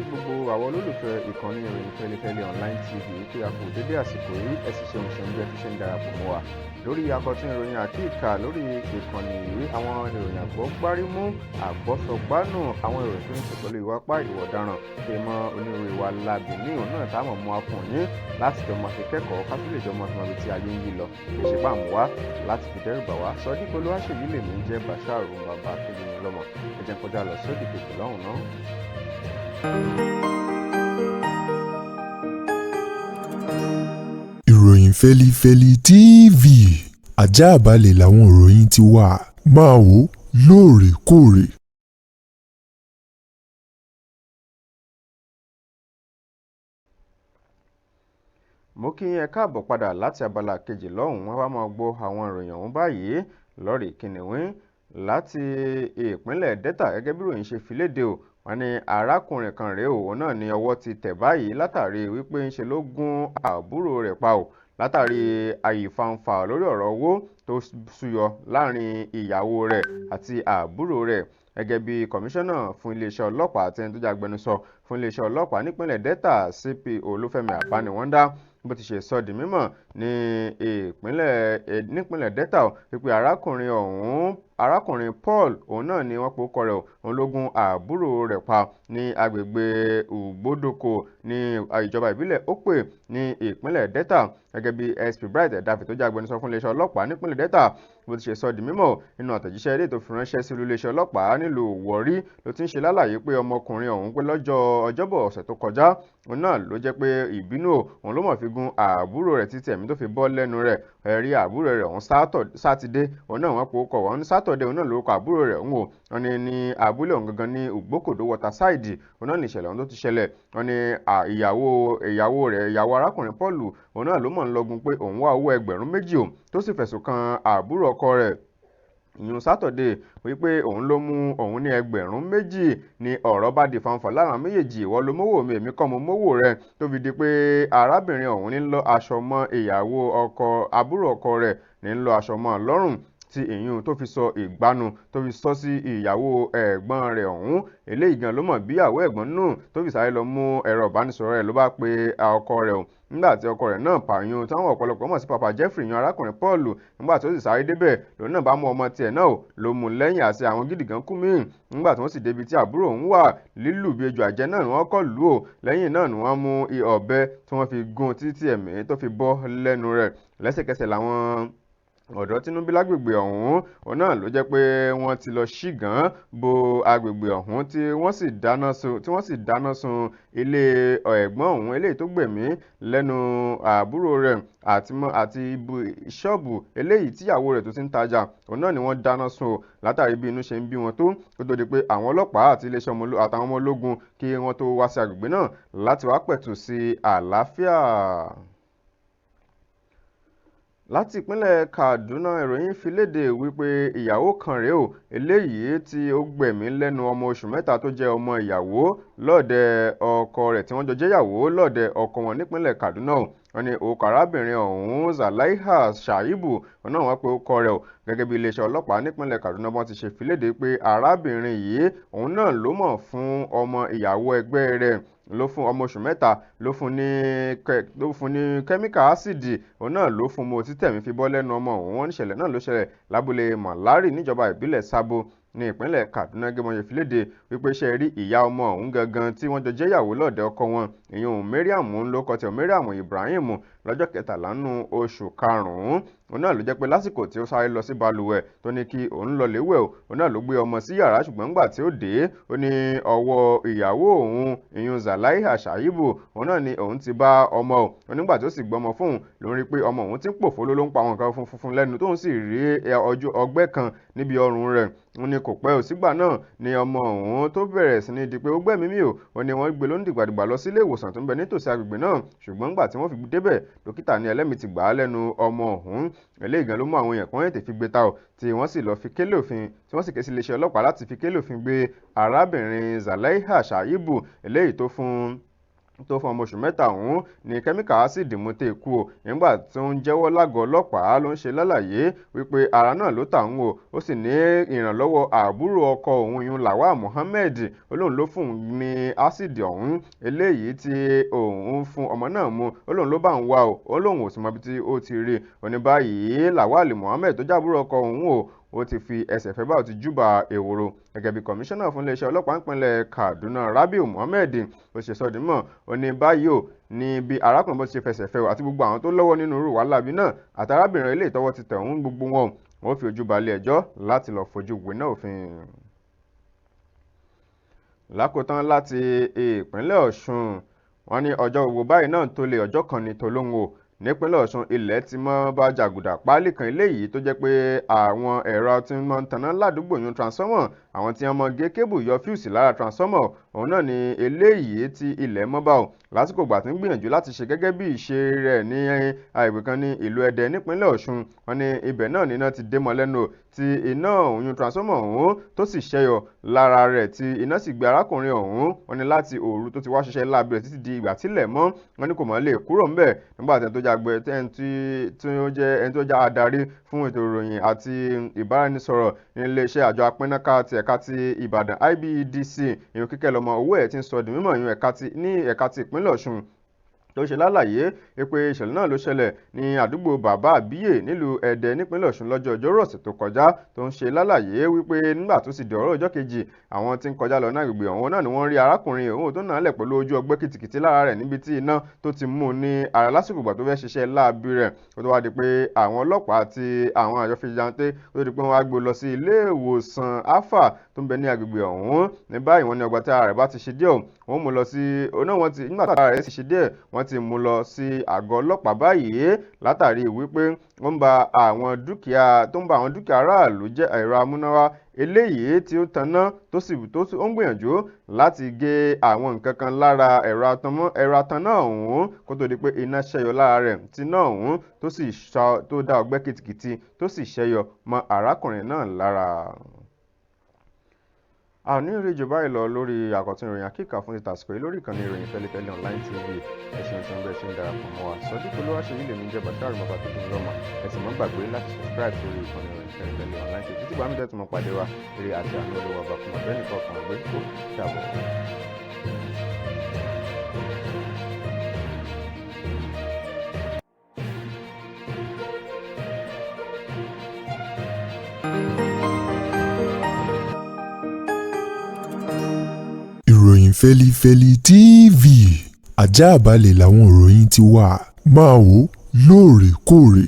gbogbo àwọn olólùfẹ́ ìkànnì ìròyìn Feli-feli online TV pé a kò dédé àsìkò yìí ẹ sì ṣeun bí ẹ fi ṣe ń darapọ̀ mọ́ wa lórí akọ̀tún ìròyìn àti ìkà lórí ìkànnì yìí àwọn ìròyìn àgbọ́gbárímú àgbọ́sọgbánù àwọn ìròyìn tó ń ṣe pẹ̀lú ìwápá ìwà ọ̀daràn èèmọ̀ onírúurú ìwà láabi ní òun náà táwọn mú akùn yín láti jọ máa fi kẹ́kọ̀ọ́ ká tó lè jọ máa fi máa fi ti ayé ń yí lọ ìṣèpá mú wá láti fi dẹ́rù bà wá sọdí pẹ̀lú àṣeyí lèmi jẹ́ Bashar bàbá akéwì lọ́mọ ẹ jẹ́ kọjá lọ sódì kejì lọ́hùn náà. ìròyìn Feli-feli TV àjààbálẹ̀ làwọn ìròyìn ti wà máa wò lóòrèkóòrè. mo kí ẹ káàbọ̀ padà láti abala kejì lọ́hùn wọn wá máa gbọ́ àwọn ìròyìn ọ̀hún báyìí lórí kìnìún láti ìpínlẹ̀ Delta gẹ́gẹ́ bí ìròyìn ṣe fi léde o wọ́n ní arákùnrin kan rèé òun náà ní ọwọ́ ti tẹ̀ báyìí látàrí wípé ń ṣe ló gún àbúrò rẹ̀ pa o látàrí àyífàǹfà lórí ọ̀rọ̀ owó tó ṣúyọ láàrin ìyàwó rẹ̀ àti àbúrò rẹ̀ gẹ́gẹ́ bí kọmíṣánná fún iléeṣẹ́ ọlọ́pàá àti ẹni tó jẹ́ agbẹnusọ fún iléeṣẹ́ ọlọ́pàá nípínlẹ̀ Delta CP Olúfẹ́mi Àbániwọ́ndá bó ti ṣe sọ di mímọ̀ ní nípínlẹ̀ Delta wípé arákùnrin Paul òun náà ni wọ́n pe orúkọ rẹ̀ òun ló gún àbúrò rẹ̀ pa ní agbègbè Ugbódòkó ní ìjọba ìbílẹ̀ Okpe ní ìpínlẹ̀ Delta gẹ́gẹ́ bí SP Bright Ẹ̀dáfì tó jẹ́ agbẹnusọ fún iléeṣẹ́ ọlọ́pàá nípínlẹ̀ Delta bó ti ṣe sọ di mímọ̀ nínú àtẹ̀jíṣẹ́ ilé tó fi ránṣẹ́ sí iléeṣẹ́ ọlọ́pàá nílùú Warri ló ti ń ṣe lálàyé pé ọmọkùnrin ọ̀hún pé lọ́jọ́ ọjọ́bọ̀ ọ̀sẹ̀ tó kọjá òun náà ló jẹ́ pé ìbínú òun ló mọ̀ fi gún àbúrò rẹ̀ títí ẹ̀mí tó fi bọ́ lẹ́nu rẹ̀ ẹ̀rí àbúrò rẹ̀ ọ̀hún sátidé òun náà wọ́n po kọ̀ wọ́n ní sátọ̀dé òun náà lórúkọ àbúrò rẹ̀ ń wò wọ́n ní àbúlé òun gangan ní Ògbókòdó waterside òun náà ní ìṣẹ̀lẹ̀ ọ̀hún tó ti ṣẹlẹ̀ wọ́n ní ìyàwó arákùnrin Paul òun náà ló mọ̀ ń lọ́gun pé òun wá owó ẹgbẹ̀rún méjì o tó sì fẹ̀sùn kan àbúrò ọkọ rẹ̀ ìyún sátọ̀dé wípé òun ló mú òun ní ẹgbẹ̀rún méjì ní ọ̀rọ̀ bá di fanfà lára méjèèjì ìwọ ló mówó mi èmi kọ́ mo mówó rẹ̀ tó fi di pé arábìnrin ọ̀hún ní lọ aṣọ mọ́ ìyàwó àbúrò ọkọ rẹ̀ ní lọ aṣọ mọ́ lọ́rùn tí ìyún tó fi sọ ìgbánu tó fi sọ sí ìyàwó ẹ̀gbọ́n rẹ̀ ọ̀hún eléyìí gan ló mọ̀ bí ìyàwó ẹ̀gbọ́n náà tó fi sáré lọ mú ẹ̀rọ ìbánisọ̀rọ̀ rẹ̀ ló bá pe ọkọ rẹ̀ o nígbà tí ọkọ rẹ̀ náà pààyàn táwọn ọ̀pọ̀lọpọ̀ mọ̀ sí Papa Jeffrey yan arákùnrin Paul nígbà tó sì sáré débẹ̀ lòun náà bá mú ọmọ tiẹ̀ náà ló mú lẹ́yìn àti àwọn gidi gan kú míì nígbà tí wọ́n sì débi tí àbúrò òun wà lílù bí ejò àjẹ́ náà ni wọ́n kọ́ lù ó lẹ́yìn náà ni wọ́n mú ọ̀bẹ tí wọ́n fi gún títí ẹ̀mí tó fi bọ́ lẹ́nu rẹ̀ lẹ́sẹ̀kẹsẹ̀ làwọn ọ̀dọ́ tínúbí lágbègbè ọ̀hún òun náà ló jẹ́ pé wọ́n ti lọ ṣìgàn bo agbègbè ọ̀hún tí wọ́n sì dáná sun ilé ẹ̀gbọ́n ọ̀hún eléyìí tó gbẹ̀mí lẹ́nu àbúrò rẹ̀ àti ibu ṣọ́ọ̀bù eléyìí tíyàwó rẹ̀ tó ti ń tajà òun náà ni wọ́n dáná sun látàrí bí inú ṣe ń bí wọn tó tó di pé àwọn ọlọ́pàá àti iléeṣẹ́ àtàwọn ọmọ ológun kí wọ́n tó wá sí agbègbè náà láti wá pẹ̀tù sí àlàáfíà. Láti ìpínlẹ̀ Kaduna ìròyìn fi léde wípé ìyàwó kan rèé o eléyìí tí ó gbẹ̀mí lẹ́nu ọmọ oṣù mẹ́ta tó jẹ́ ọmọ ìyàwó lọ́ọ̀dẹ̀ ọkọ rẹ̀ tí wọ́n jọ jẹ́yàwó lọ́ọ̀dẹ̀ ọkọ wọn nípínlẹ̀ Kaduna o wọ́n ní orúkọ arábìnrin ọ̀hún Zalaiha Shaibu wọn náà wọ́n pe orúkọ rẹ̀ o gẹ́gẹ́ bí iléeṣẹ́ ọlọ́pàá nípínlẹ̀ Kaduna bọ́n ti ṣe fi léde pé arábìnrin yìí òun náà ló mọ̀ fún ọmọ ìyàwó ẹgbẹ́ rẹ̀ ló fún ọmọ oṣù mẹ́ta ló fún ní kẹ́míkà ásìdì òun náà ló fún mo títẹ̀mí fi bọ́ lẹ́nu ọmọ òun wọn níṣẹ̀lẹ̀ náà ló ṣẹlẹ̀ lábúlé Mọ̀lárì níjọba ìbílẹ̀ Sábó ní ìpínlẹ̀ Kaduna gẹ́gẹ́ bọ́n ṣe fi léde wípé ṣe rí ìyá ọmọ ọ̀hún gangan tí wọ́n jọ jẹ́yàwó lọ́ọ̀dẹ̀ ọkọ wọn ìyẹn Mariam ń lókọ tí Mariam Ibrahim lọ́jọ́ 13 nínú oṣù karùn-ún òun náà ló jẹ́ pé lásìkò tí ó sáré lọ sí balùwẹ̀ tó ní kí òun lọ léwẹ̀ òun náà ló gbé ọmọ sí yàrá ṣùgbọ́n nígbà tí ó dé ó ní ọwọ́ ìyàwó òun ìyún Zalaiha Shaibu òun náà ni òun ti bá ọmọ ò nígbà tí ó sì gbọ́mọ fóun ló ń rí pé ọmọ òun ti ń pòfó ló ń pa àwọn nǹkan funfun lẹ́nu tóun sì rí ọgbẹ́ kan níbi ọrùn rẹ̀ wọ́n ní kò pẹ́ ò sígbà náà ni ọmọ òun tó bẹ̀rẹ̀ sí ní di pé ó gbẹ̀mí mì ó ní wọ́n gbé ló ń dìgbàdìgbà lọ sí ilé ìwòsàn tó ń bẹ nítòsí agbègbè náà ṣùgbọ́n nígbà tí wọ́n fi débẹ̀ dókítà ní ẹlẹ́mìí ti gbà á lẹ́nu ọmọ ọ̀hún eléyìí gan ló mú àwọn èèyàn kan ètè fi gbé ta ò tí wọ́n sì lọ fi kélé òfin tí wọ́n sì ké sí iléeṣẹ́ ọlọ́pàá láti fi kélé òfin gbé arábìnrin Zalaiha Shaibu eléyìí tó fún tó fún ọmọ oṣù mẹ́ta ọ̀hún ní kẹ́míkà ásíìdì mú tẹ́ kú o nígbà tó ń jẹ́wọ́ lágọ̀ọ́ ọlọ́pàá ló ń ṣe lálàyé wípé ara náà ló tà ń o ó sì ní ìrànlọ́wọ́ àbúrò ọkọ òun yun Lawal Muhammed olóhùn ló fún un ní ásíìdì ọ̀hún eléyìí tí òun fún ọmọ náà mu olóhùn ló bá ń wá o olóhùn ò sì mọ ibi tí ó ti rí òní báyìí Lawal Muhammed tó jábúrò ọkọ òun ó ti fi ẹsẹ̀ fẹ́ bá ó ti júbà èwòrò gẹ́gẹ́ bí kọmíṣánná fún iléeṣẹ́ ọlọ́pàá ìpínlẹ̀ Kaduna Rabiu Muhammed ó ṣe sọdímọ̀ ó ní báyìí ó ní bí arákùnrin bó ti ṣe fẹsẹ̀ fẹ́ àti gbogbo àwọn tó lọ́wọ́ nínú irú wàhálà bí náà àti arábìnrin ilé ìtọ́wọ́ ti tẹ̀ ń gbogbo wọn ó fi ojú balẹ̀ ẹjọ́ láti lọ́ọ́ fojú winá òfin. Lákòótán láti ìpínlẹ̀ Ọ̀ṣun wọ́n ní ọjọ́ gbogbo báyìí náà tó lé ọjọ́ kan ní tolóhùn o nípínlẹ̀ Ọ̀ṣun ilẹ̀ ti mọ́ bá jàgùdà páálí kan eléyìí tó jẹ́ pé àwọn ẹ̀rọ tí wọ́n ń tanná ládùúgbò yún transformer àwọn tí wọ́n mọ gé kébù yọ fíùsì lára transformer òun náà ni eléyìí tí ilẹ̀ mọ́ bá o lásìkò ìgbà tí ń gbìyànjú láti ṣe gẹ́gẹ́ bí ìṣe rẹ̀ ní àgbègbè kan ní ìlú Ẹdẹ nípínlẹ̀ Ọ̀ṣun wọ́n ní ibẹ̀ náà níná ti dé mọ́ lẹ́nu tí iná òun transformer ọ̀hún tó sì ṣẹ́yọ lára rẹ̀ tí iná sì gbé arákùnrin ọ̀hún wọ́n ní láti òru tó ti wá ṣiṣẹ́ lábẹ́ títí di ìgbà tílẹ̀ mọ́ wọ́n ní kò mọ̀ lè kúrò ńbẹ̀ nígbà tí ẹni tó jẹ́ adarí fún ètò ìròyìn àti ìbáraẹnisọ̀rọ̀ ní iléeṣẹ́ àjọ apínnáká ti ẹ̀ka ti Ìbàdàn IBEDC ìyún Kíkẹ́ lọ́mọ owó ẹ̀ ti ń sọ di mímọ̀ ìyún ẹ̀ka ti ìpínlẹ̀ Ọ̀ṣun tó ṣe lálàyé pé ìṣẹ̀lẹ̀ náà ló ṣẹlẹ̀ ní àdúgbò bàbá àbíyè nílùú Ẹdẹ nípínlẹ̀ Ọ̀ṣun lọ́jọ́ ọjọ́rú ọ̀sẹ̀ tó kọjá tó ń ṣe lálàyé wípé nígbà tó sì di ọ̀rọ̀ ọjọ́ kejì àwọn tí ń kọjá lọ náà gbègbè ọ̀hún náà ni wọ́n rí arákùnrin òun tó náà lẹ̀ pẹ̀lú ojú ọgbẹ́ kìtìkìtì lára rẹ̀ níbi tí iná tó ti mú ní ara lásìkò ìgbà tó fẹ́ ṣiṣẹ́ láabi rẹ̀ ó tó wá di pé àwọn ọlọ́pàá àti àwọn àjọ fìjìláńtẹ́ ó di pé wọ́n á gbé lọ sí ilé ìwòsàn Alfa tó ń bẹ ní agbègbè ọ̀hún ní báyìí wọ́n ní ọgbà tí ara rẹ̀ bá ti ṣe díẹ̀ wọ́n mú lọ sí nígbà tí ara rẹ̀ sì ṣe díẹ̀ wọ́n ti mú lọ sí àgọ́ ọlọ́pàá báyìí látàrí wípé wọ́n ń ba àwọn dúkìá aráàlú jẹ́ ẹ̀rọ amúnáwá eléyìí tí ó tanná tó ń gbìyànjú láti gé àwọn nǹkan kan lára ẹ̀rọ atanná ọ̀hún kó tó di pé iná ṣẹ́yọ lára rẹ̀ tí iná ọ̀hún tó dá ọgbẹ́ kìtìkìtì tó sì ṣẹ́yọ mọ́ arákùnrin náà lára. A ò ní rí jù báyìí lọ lórí àkọ́tún ìròyìn àkíkà fún títà àsìkò yìí lórí ìkànnì ìròyìn Feli-feli online TV ẹ̀sìn ìṣẹ́ bẹ́ẹ̀ ṣe ń darapọ̀ mọ́ wa sọ́jú pé olúwa ṣe yìí lèmi jẹ́ bàtà àrùn bàbá tó dùn lọ́mọ ẹ̀sìn mọ́ gbàgbé láti subscribe sórí ìkànnì ìròyìn Feli-feli online TV títí gbàmí dẹ́tun mọ́ pàdé wa eré àti àánú olówó ọba fún ọ̀bẹ́ nìkan kan ọ̀gbẹ́ kó dàbọ̀. ìròyìn Feli-feli TV àjààbálẹ̀ làwọn ìròyìn ti wà máa wò lóòrèkóòrè.